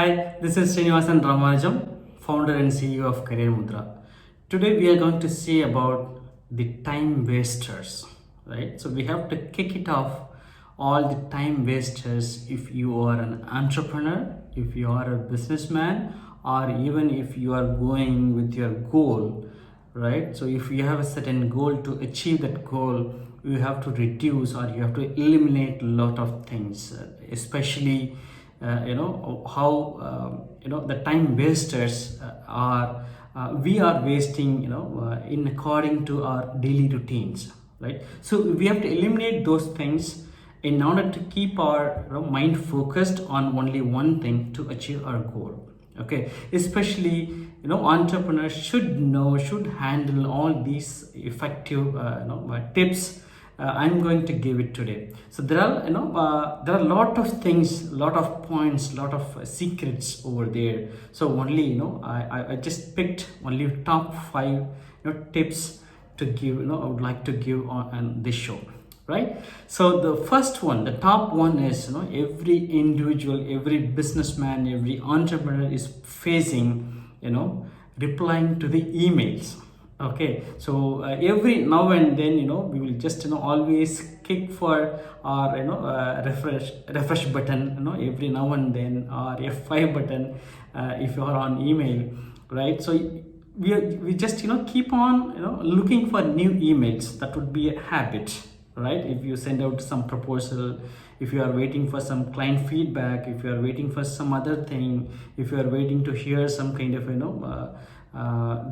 Hi, this is Srinivasan Ramanujam, founder and CEO of Career Mudhra. Today we are going to see about the time wasters, right? So we have to kick it off all the time wasters if you are an entrepreneur, if you are a businessman, or even if you are going with your goal, right? So if you have a certain goal, to achieve that goal you have to reduce or you have to eliminate a lot of things, especially the time wasters are we are wasting in according to our daily routines, right? So we have to eliminate those things in order to keep our mind focused on only one thing to achieve our goal. Okay, especially entrepreneurs should handle all these effective tips I'm going to give it today. So there are there are a lot of things, lot of points, lot of secrets over there. So only I just picked only top 5 tips to give, I would like to give on this show, right? So the first one, the top one is, every individual, every businessman, every entrepreneur is facing, replying to the emails. Okay, so every now and then we will just always kick for our refresh button every now and then, or F5 button if you are on email, right? So we just keep on looking for new emails. That would be a habit, right? If you send out some proposal, if you are waiting for some client feedback, if you are waiting for some other thing, if you are waiting to hear some kind of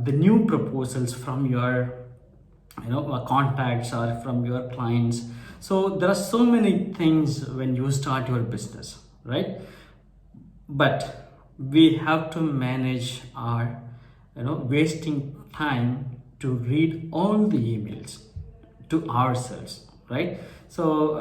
the new proposals from your contacts or from your clients. So there are so many things when you start your business, right? But we have to manage our wasting time to read all the emails to ourselves, right? So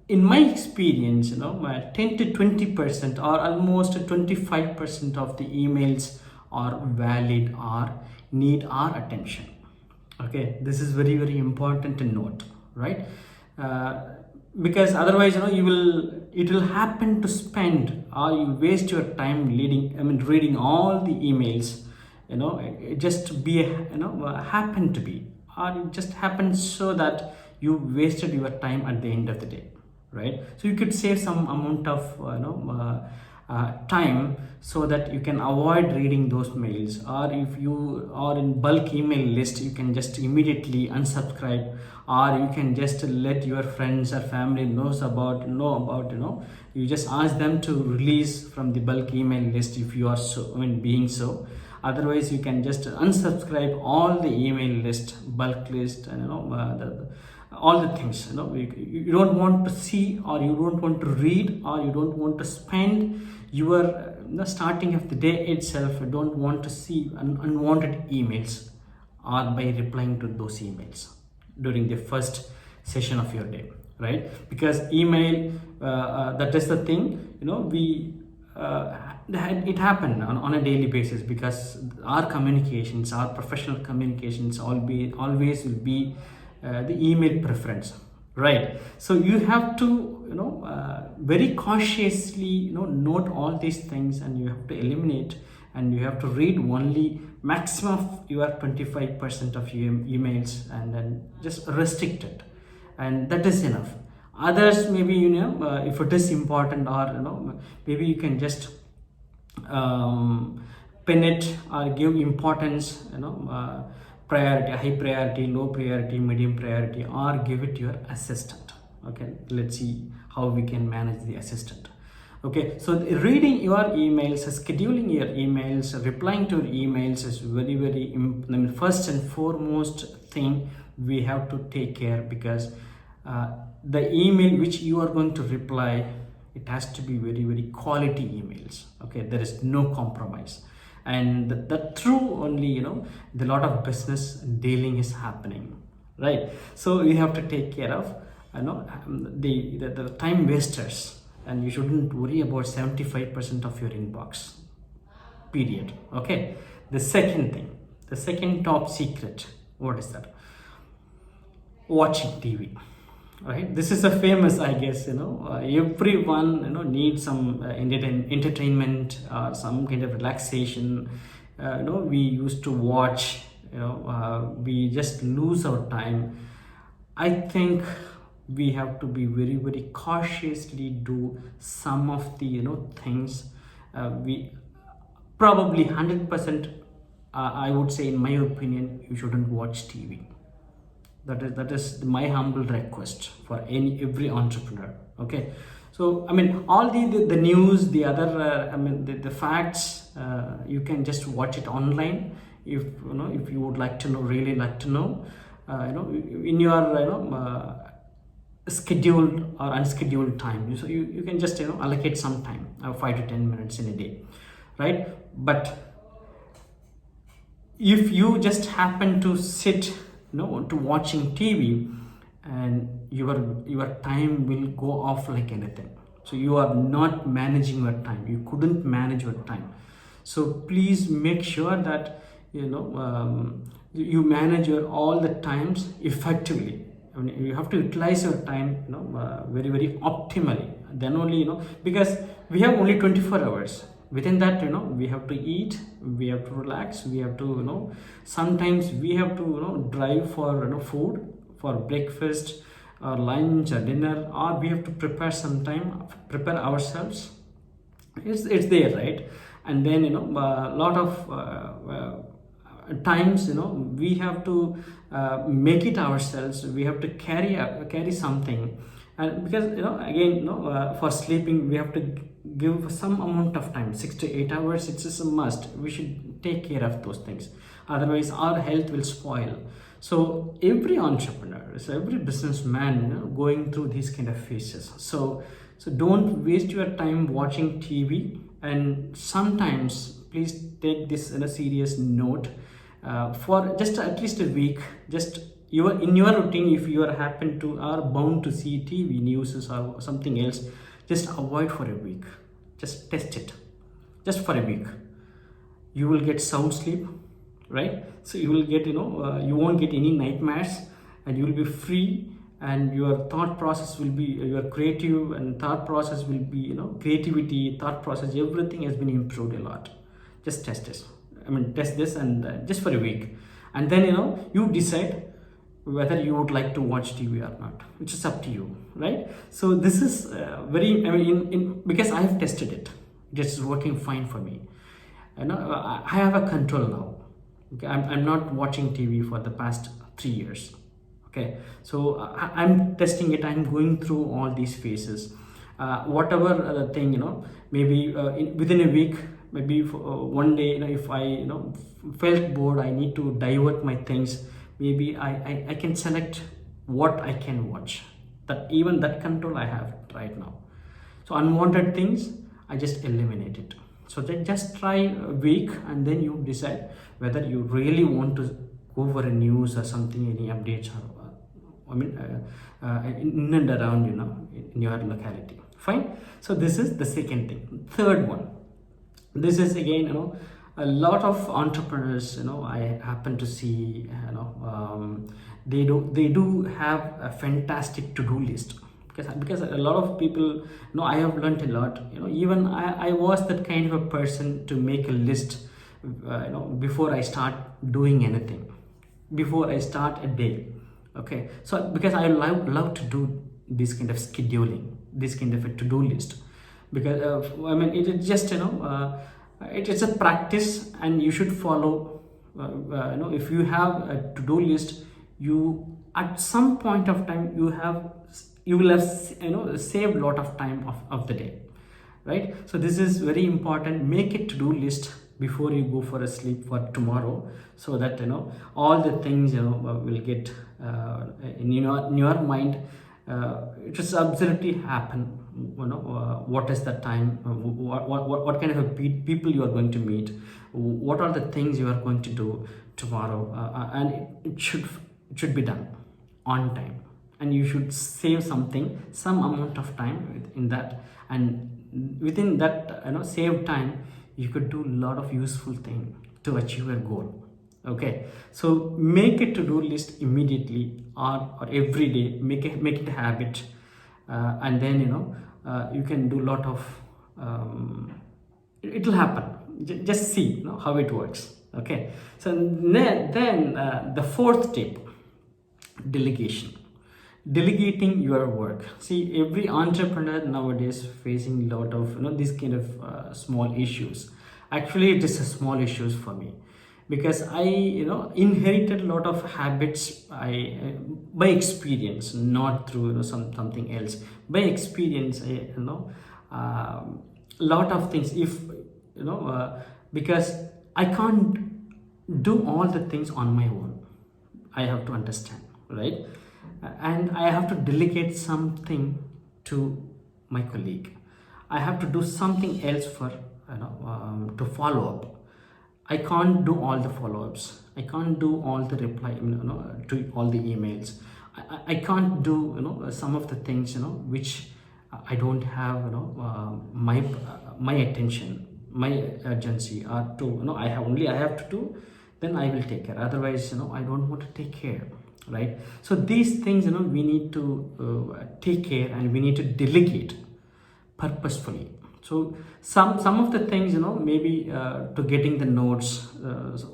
in my experience, my 10 to 20% or almost 25% of the emails are valid or need our attention. Okay, this is very, very important to note, right? Because otherwise it will happen to spend, or you waste your time reading all the emails, it just be happen to be, or it just happens so that you wasted your time at the end of the day, right? So you could save some amount of time so that you can avoid reading those mails. Or if you are in bulk email list, you can just immediately unsubscribe, or you can just let your friends or family know about you just ask them to release from the bulk email list if you are being so. Otherwise you can just unsubscribe all the email list, bulk list, and all the things you don't want to see, or you don't want to read, or you don't want to spend your starting of the day itself. You don't want to see unwanted emails, or by replying to those emails during the first session of your day, right? Because email, that is the thing, we it happened on a daily basis, because our communications, our professional communications always will be the email preference, right? So you have to very cautiously note all these things, and you have to eliminate, and you have to read only maximum of your 25% of your emails, and then just restrict it, and that is enough. Others, maybe if it is important, or maybe you can just pin it or give importance, priority, high priority, low priority, medium priority, or give it your assistant. Okay, let's see how we can manage the assistant. Okay, so reading your emails, scheduling your emails, replying to your emails is very, very first and foremost thing we have to take care, because the email which you are going to reply, it has to be very, very quality emails. Okay, there is no compromise, and that through only the lot of business dealing is happening, right? So you have to take care of the time wasters, and you shouldn't worry about 75% of your inbox, period. Okay, the second thing, the second top secret, what is that? Watching TV. right? This is a famous, I guess, everyone needs some entertainment or some kind of relaxation. We used to watch, we just lose our time. I think we have to be very very cautiously do some of the things. We probably 100%, I would say, in my opinion, you shouldn't watch TV. That is my humble request for every entrepreneur. Okay, so I mean, all the news, the other the facts, you can just watch it online. If you would like to know, really like to know, in your scheduled or unscheduled time, so you can just allocate some time, 5 to 10 minutes in a day, right? But if you just happen to sit to watching TV, and your time will go off like anything. So you are not managing your time, you couldn't manage your time. So please make sure that you manage your all the times effectively. I mean, you have to utilize your time very very optimally. Then only because we have only 24 hours. Within that, we have to eat, we have to relax, we have to sometimes we have to drive for food, for breakfast or lunch or dinner, or we have to prepare ourselves. It's there, right? And then a lot of times we have to make it ourselves. We have to carry something. And because again for sleeping we have to give some amount of time, 6 to 8 hours. It's just a must. We should take care of those things, otherwise our health will spoil. So every entrepreneur, so every businessman going through these kind of phases. So don't waste your time watching TV. And sometimes please take this in a serious note, for just at least a week. Just in your routine, if you are bound to see TV news or something else, just avoid for a week. Just test it, just for a week. You will get sound sleep, right? So you will get you won't get any nightmares, and you will be free. And your thought process will be your creative, and thought process will be creativity, thought process, everything has been improved a lot. Just test this. Test this, and just for a week. And then you decide whether you would like to watch TV or not, which is up to you, right? So this is very, because I have tested it, it is working fine for me. I have a control now. Okay, I'm not watching TV for the past 3 years. Okay, so I'm testing it. I'm going through all these phases. Whatever thing maybe within a week, maybe one day, if I felt bored, I need to divert my things. Maybe I can select what I can watch. That control I have right now. So unwanted things, I just eliminate it. So then just try a week, and then you decide whether you really want to go for a news or something, any updates, or in and around in your locality. Fine. So this is the second thing. Third one, this is again a lot of entrepreneurs I happen to see they do have a fantastic to-do list. Because a lot of people I have learned a lot. Even I was that kind of a person to make a list before I start doing anything, before I start a day. Okay, so because I love to do this kind of scheduling, this kind of a to-do list. Because it is just it's a practice, and you should follow. If you have a to-do list, you at some point of time you will have saved a lot of time of the day, right? So this is very important. Make a to-do list before you go for a sleep for tomorrow, so that all the things will get in your mind. It is absolutely happen. What is the time, what kind of people you are going to meet, what are the things you are going to do tomorrow, and it should be done on time. And you should save some amount of time in that, and within that save time, you could do a lot of useful thing to achieve your goal. Okay, so make a to-do list immediately, or every day. Make it a habit, and then you can do a lot of it will happen. Just see how it works. Okay, so then the fourth tip: delegation. Delegating your work. See, every entrepreneur nowadays facing a lot of these kind of small issues. Actually, it is a small issues for me, because I inherited a lot of habits. I by experience, not through something else. By experience, a lot of things. If because I can't do all the things on my own. I have to understand, right? And I have to delegate something to my colleague. I have to do something else for to follow up. I can't do all the follow-ups. I can't do all the reply to all the emails. I can't do some of the things which I don't have my attention, my urgency, or to I have to do. Then I will take care. Otherwise I don't want to take care, right? So these things we need to take care, and we need to delegate purposefully. So some of the things maybe to getting the notes,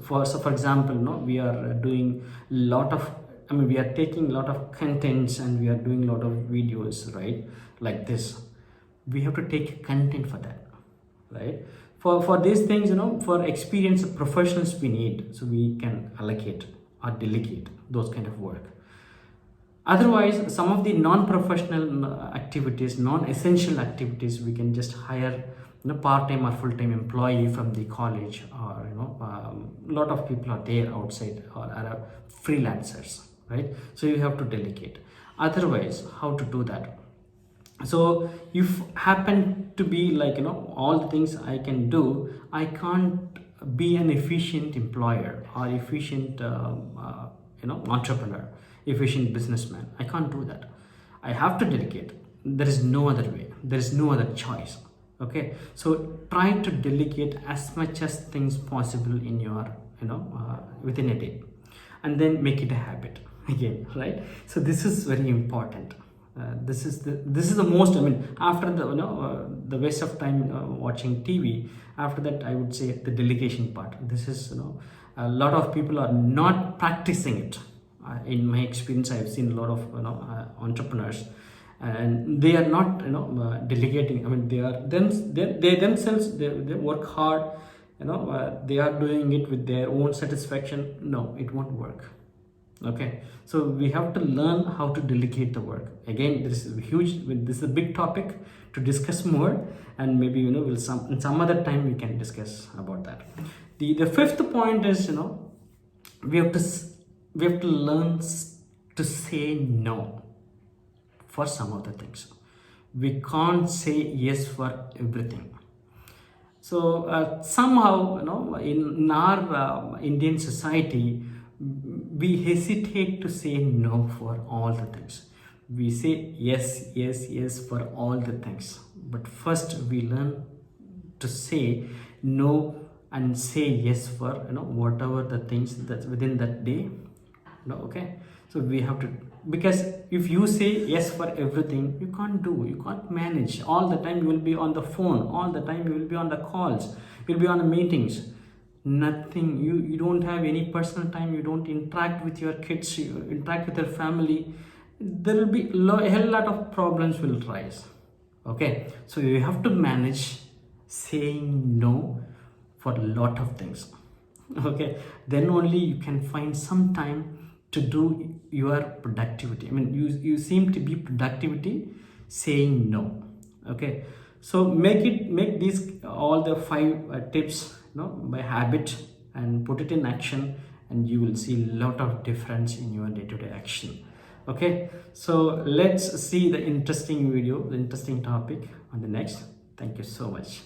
for example we are doing lot of, we are taking a lot of contents, and we are doing a lot of videos, right? Like this, we have to take content for that, right? For these things for experienced professionals we need, so we can allocate or delegate those kind of work. Otherwise, some of the non-professional activities, non-essential activities, we can just hire part-time or full-time employee from the college, or a lot of people are there outside, or are freelancers, right? So you have to delegate. Otherwise, how to do that? So if happen to be like all the things I can do, I can't be an efficient employer, or efficient entrepreneur, efficient businessman. I can't do that. I have to delegate. There is no other way. There is no other choice. Okay, so try to delegate as much as things possible in your within a day, and then make it a habit again, right? So this is very important. This is the most, after the waste of time watching TV. After that, I would say the delegation part. This is a lot of people are not practicing it. In my experience, I have seen a lot of entrepreneurs, and they are not delegating. They are they themselves, they work hard. They are doing it with their own satisfaction. No, it won't work. Okay, so we have to learn how to delegate the work. Again, this is a big topic to discuss more, and maybe we'll in some other time we can discuss about that. The fifth point is we have to learn to say no for some of the things. We can't say yes for everything. So somehow in our Indian society, we hesitate to say no for all the things. We say yes for all the things, but first we learn to say no and say yes for whatever the things that's within that day. Okay, so we have to, because if you say yes for everything, you can't manage. All the time you will be on the phone, all the time you will be on the calls, you'll be on the meetings. Nothing, you don't have any personal time. You don't interact with your kids, you interact with your family. There will be a hell lot of problems will rise. Okay, so you have to manage saying no for a lot of things. Okay, then only you can find some time to do your productivity. You seem to be productivity saying no. Okay, so make these all the 5 tips by habit, and put it in action, and you will see a lot of difference in your day-to-day action. Okay, so let's see the interesting video, the interesting topic on the next. Thank you so much.